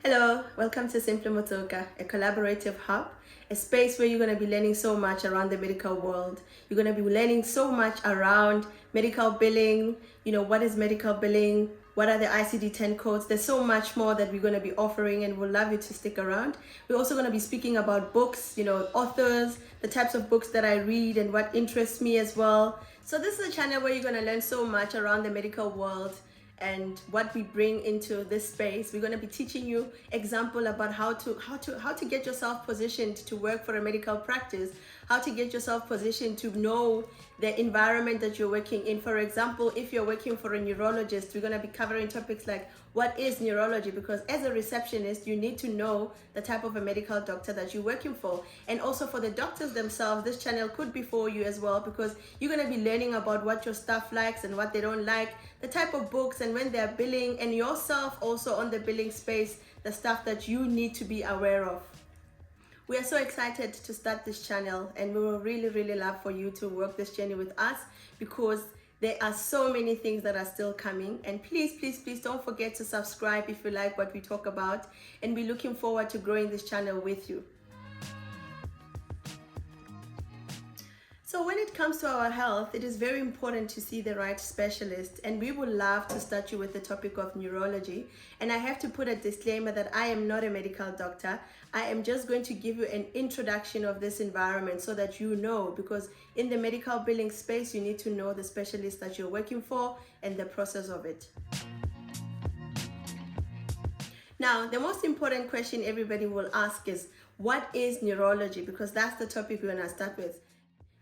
Hello, welcome to Simply Motsoka, a collaborative hub, a space where you're going to be learning so much around the medical world. You're going to be learning so much around medical billing, what is medical billing, what are the ICD-10 codes. There's so much more that we're going to be offering, and we'll love you to stick around. We're also going to be speaking about books, authors, the types of books that I read and what interests me as well. So this is a channel where you're going to learn so much around the medical world and what we bring into this space. We're going to be teaching you example about how to get yourself positioned to work for a medical practice, how to get yourself positioned to know the environment that you're working in. For example, if you're working for a neurologist, we're going to be covering topics like what is neurology, because as a receptionist you need to know the type of a medical doctor that you're working for. And also for the doctors themselves, this channel could be for you as well, because you're going to be learning about what your staff likes and what they don't like, the type of books and when they're billing, and yourself also on the billing space, the stuff that you need to be aware of. We are so excited to start this channel, and we will really love for you to work this journey with us, because there are so many things that are still coming. And please don't forget to subscribe if you like what we talk about, and we're looking forward to growing this channel with you. So when it comes to our health, it is very important to see the right specialist, and we would love to start you with the topic of neurology. And I have to put a disclaimer that I am not a medical doctor. I am just going to give you an introduction of this environment so that you know, because in the medical billing space, you need to know the specialist that you're working for and the process of it. Now, the most important question everybody will ask is, what is neurology? Because that's the topic we're going to start with.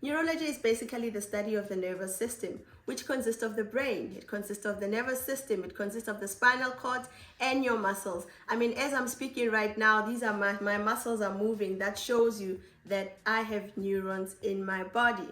Neurology is basically the study of the nervous system, which consists of the brain. It consists of the nervous system. It consists of the spinal cord and your muscles. I mean, as I'm speaking right now, these are my muscles are moving. That shows you that I have neurons in my body.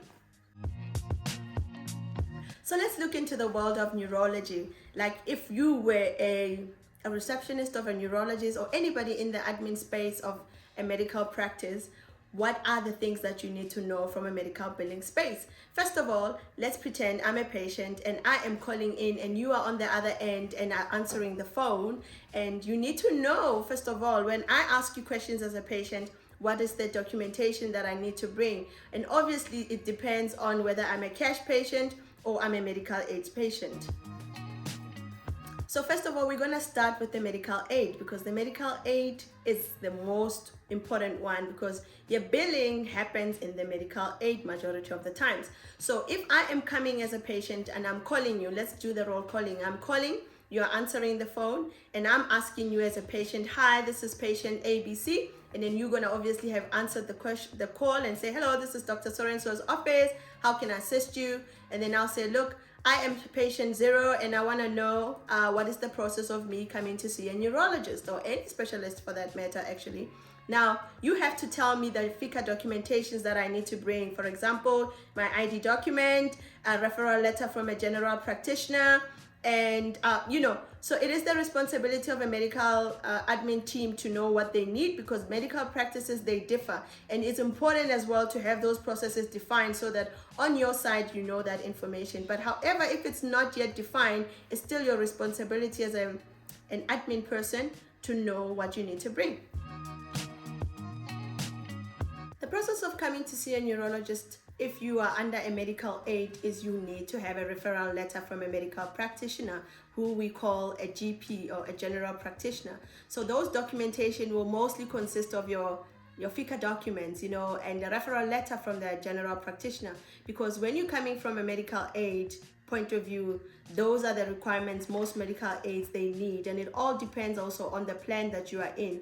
So let's look into the world of neurology. Like if you were a receptionist of a neurologist or anybody in the admin space of a medical practice, what are the things that you need to know from a medical billing space? First of all, let's pretend I'm a patient and I am calling in and you are on the other end and are answering the phone. And you need to know, first of all, when I ask you questions as a patient, what is the documentation that I need to bring? And obviously it depends on whether I'm a cash patient or I'm a medical aid patient. So first of all, we're going to start with the medical aid, because the medical aid is the most important one, because your billing happens in the medical aid majority of the times. So if I am coming as a patient and I'm calling you, let's do the roll calling. I'm calling, you're answering the phone, and I'm asking you as a patient, hi, this is patient ABC. And then you're going to obviously have answered the call and say, hello, this is Dr. So-and-so's office. How can I assist you? And then I'll say, look, I am patient 0 and I want to know what is the process of me coming to see a neurologist, or any specialist for that matter, actually. Now, you have to tell me the FICA documentations that I need to bring. For example, my ID document, a referral letter from a general practitioner, and so it is the responsibility of a medical admin team to know what they need, because medical practices, they differ, and it's important as well to have those processes defined so that on your side you know that information. But however, if it's not yet defined, it's still your responsibility as an admin person to know what you need to bring. The process of coming to see a neurologist, if you are under a medical aid, is you need to have a referral letter from a medical practitioner, who we call a GP or a general practitioner. So those documentation will mostly consist of your FICA documents, and the referral letter from the general practitioner, because when you're coming from a medical aid point of view, those are the requirements most medical aids they need, and it all depends also on the plan that you are in.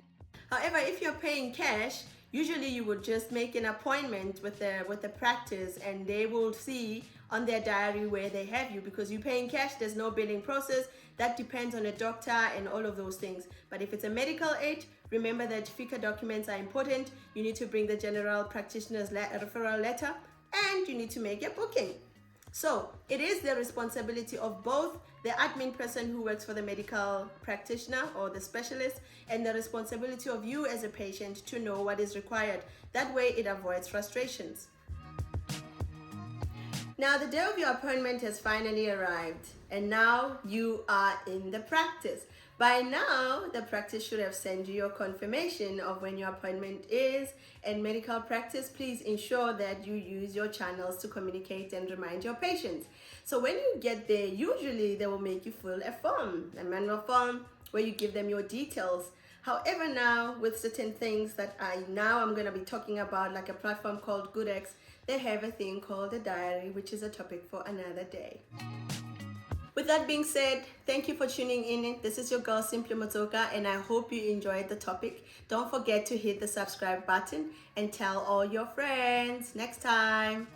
However, if you're paying cash, usually you would just make an appointment with the practice, and they will see on their diary where they have you. Because you're paying cash, there's no billing process. That depends on a doctor and all of those things. But if it's a medical aid, remember that FICA documents are important. You need to bring the general practitioner's referral letter, and you need to make a booking. So it is the responsibility of both the admin person who works for the medical practitioner or the specialist, and the responsibility of you as a patient to know what is required. That way it avoids frustrations. Now the day of your appointment has finally arrived, and now you are in the practice. By now, the practice should have sent you your confirmation of when your appointment is. And medical practice, please ensure that you use your channels to communicate and remind your patients. So when you get there, usually they will make you fill a form, a manual form, where you give them your details. However, now with certain things that I'm going to be talking about, like a platform called GoodX, they have a thing called a diary, which is a topic for another day. With that being said, thank you for tuning in. This is your girl Simply Motsoka, and I hope you enjoyed the topic. Don't forget to hit the subscribe button and tell all your friends. Next time.